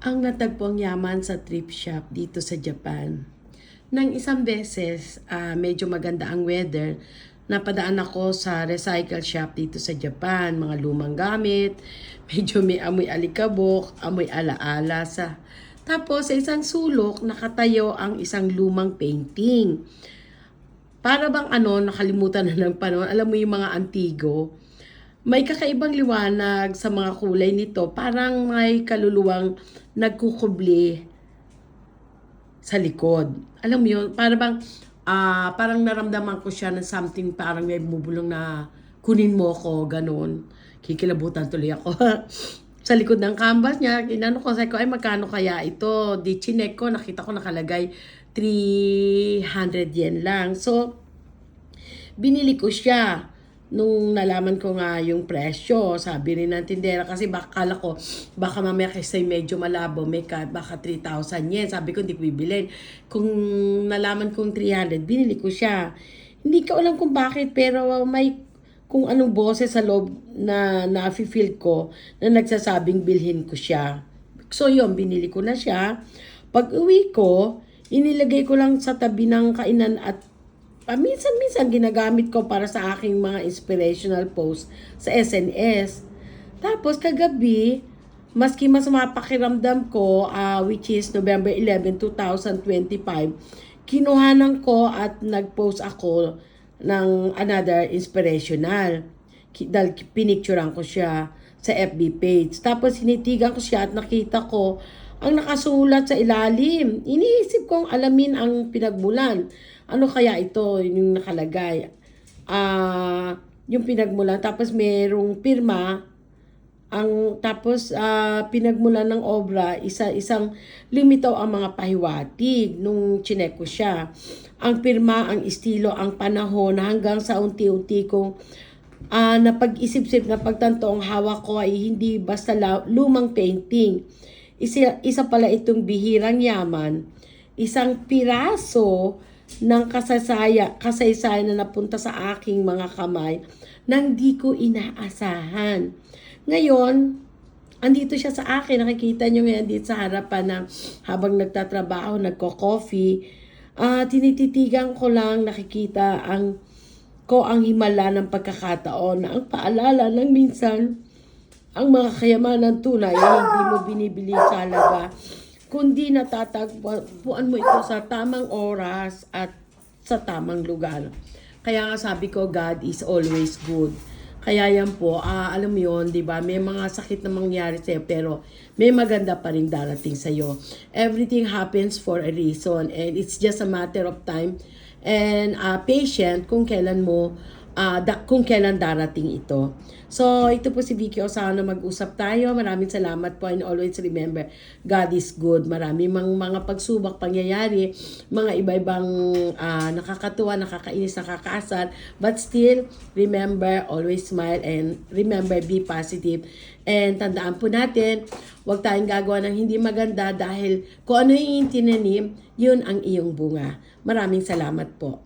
Ang natagpuang yaman sa thrift shop dito sa Japan. Nang isang beses, medyo maganda ang weather, napadaan ako sa recycle shop dito sa Japan. Mga lumang gamit, medyo may amoy alikabok, amoy alaala sa... Tapos sa isang sulok, nakatayo ang isang lumang painting. Para bang nakalimutan na ng panahon. Alam mo yung mga antigo, may kakaibang liwanag sa mga kulay nito. Parang may kaluluwang nagkukubli sa likod. Alam mo yun, parang naramdaman ko siya ng something, parang may bumubulong na kunin mo ko, ganun. Kikilabutan tuloy ako. Sa likod ng canvas niya, kinano ko, sabi ko, ay magkano kaya ito? Di chinek ko, nakita ko nakalagay 300 yen lang. So, binili ko siya. Nung nalaman ko nga yung presyo, sabi rin ng tindera, kasi kala ko, baka mamaya kasi medyo malabo, baka 3,000 yen. Sabi ko, hindi ko bibilin. Kung nalaman kong 300, binili ko siya. Hindi ko alam kung bakit, pero may kung anong boses sa loob na na-feel ko na nagsasabing bilhin ko siya. So yun, binili ko na siya. Pag uwi ko, inilagay ko lang sa tabi ng kainan at minsan-minsan ginagamit ko para sa aking mga inspirational post sa SNS. Tapos kagabi, maski mas mapakiramdam ko, which is November 11, 2025, kinuhanan ko at nag-post ako ng another inspirational. Dahil pinicturean ko siya sa FB page. Tapos sinitigan ko siya at nakita ko ang nakasulat sa ilalim. Iniisip kong alamin ang pinagmulan. Ano kaya ito yung nakalagay? Yung pinagmulan. Tapos merong pirma. Pinagmulan ng obra, isang limitaw ang mga pahiwatig nung chinek ko siya. Ang pirma, ang estilo, ang panahon, hanggang sa unti-unti kong napag-isip-isip na pagtanto ang hawak ko ay hindi basta lumang painting. Isa pala itong bihirang yaman, isang piraso ng kasaysayan na napunta sa aking mga kamay nang di ko inaasahan. Ngayon, andito siya sa akin. Nakikita nyo ngayon dito sa harapan na habang nagtatrabaho, nagko-coffee. Tinititigan ko lang, nakikita ang himala ng pagkakataon na ang paalala ng minsan ang mga kayamanan tunay ay hindi mo binibili sa halaga, kundi natatagpuan mo ito sa tamang oras at sa tamang lugar. Kaya nga sabi ko, God is always good. Kaya yan po, alam mo yun, di ba? May mga sakit na mangyari sa'yo, pero may maganda pa rin darating sa'yo. Everything happens for a reason, and it's just a matter of time and patient kung kailan darating ito. So, ito po si Vicky Osano, mag-usap tayo. Maraming salamat po, and always remember, God is good. Maraming mga pagsubok, pangyayari, mga iba-ibang nakakatuwa, nakakainis, nakakaasar. But still, remember, always smile, and remember, be positive. And tandaan po natin, huwag tayong gagawa ng hindi maganda dahil kung ano yung tinanim, yun ang iyong bunga. Maraming salamat po.